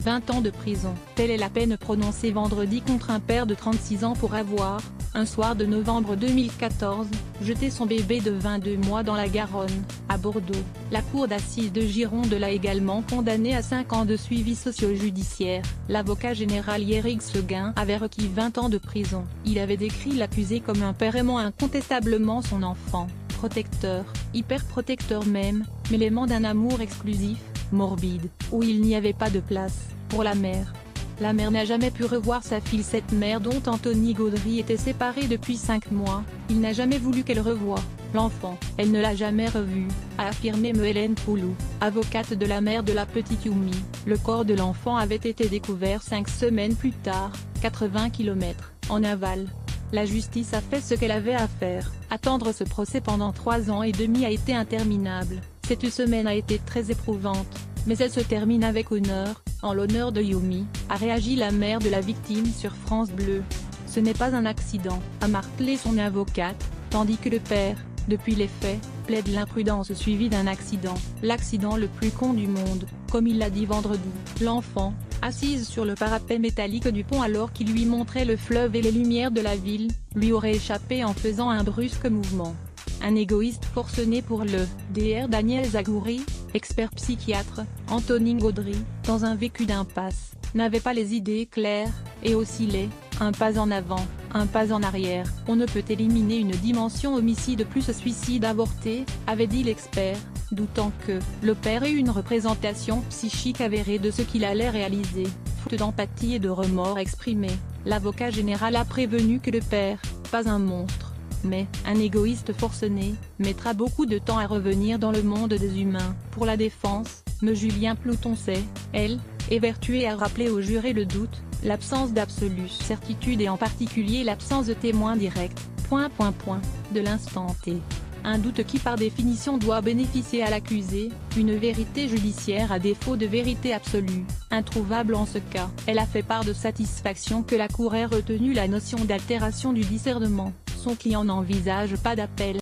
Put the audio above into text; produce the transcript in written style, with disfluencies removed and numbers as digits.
20 ans de prison. Telle est la peine prononcée vendredi contre un père de 36 ans pour avoir, un soir de novembre 2014, jeté son bébé de 22 mois dans la Garonne, à Bordeaux. La cour d'assises de Gironde l'a également condamné à 5 ans de suivi socio-judiciaire. L'avocat général Éric Seguin avait requis 20 ans de prison. Il avait décrit l'accusé comme un père aimant incontestablement son enfant, protecteur, hyper protecteur même, mais l'aimant d'un amour exclusif, morbide, où il n'y avait pas de place pour la mère. La mère n'a jamais pu revoir sa fille. Cette mère dont Anthony Gaudry était séparé depuis 5 mois, il n'a jamais voulu qu'elle revoie l'enfant. Elle ne l'a jamais revu, a affirmé Hélène Poulou, avocate de la mère de la petite Youmi. Le corps de l'enfant avait été découvert 5 semaines plus tard, 80 km, en aval. La justice a fait ce qu'elle avait à faire. Attendre ce procès pendant 3 ans et demi a été interminable. Cette semaine a été très éprouvante, mais elle se termine avec honneur, en l'honneur de Youmi, a réagi la mère de la victime sur France Bleu. Ce n'est pas un accident, a martelé son avocate, tandis que le père, depuis les faits, plaide l'imprudence suivie d'un accident. L'accident le plus con du monde, comme il l'a dit vendredi. L'enfant, assise sur le parapet métallique du pont alors qu'il lui montrait le fleuve et les lumières de la ville, lui aurait échappé en faisant un brusque mouvement. Un égoïste forcené pour le Dr Daniel Zagouri, expert psychiatre, Anthony Gaudry, dans un vécu d'impasse, n'avait pas les idées claires, et oscillait, un pas en avant, un pas en arrière. On ne peut éliminer une dimension homicide plus suicide avorté, avait dit l'expert, doutant que le père ait une représentation psychique avérée de ce qu'il allait réaliser. Faute d'empathie et de remords exprimés, l'avocat général a prévenu que le père, pas un monstre, mais un égoïste forcené, mettra beaucoup de temps à revenir dans le monde des humains. Pour la défense, M. Julien Plouton est vertueux et a rappelé aux jurés le doute, l'absence d'absolue certitude et en particulier l'absence de témoins directs, de l'instant T. Un doute qui par définition doit bénéficier à l'accusé, une vérité judiciaire à défaut de vérité absolue, introuvable en ce cas. Elle a fait part de satisfaction que la Cour ait retenu la notion d'altération du discernement. Son client n'envisage pas d'appel.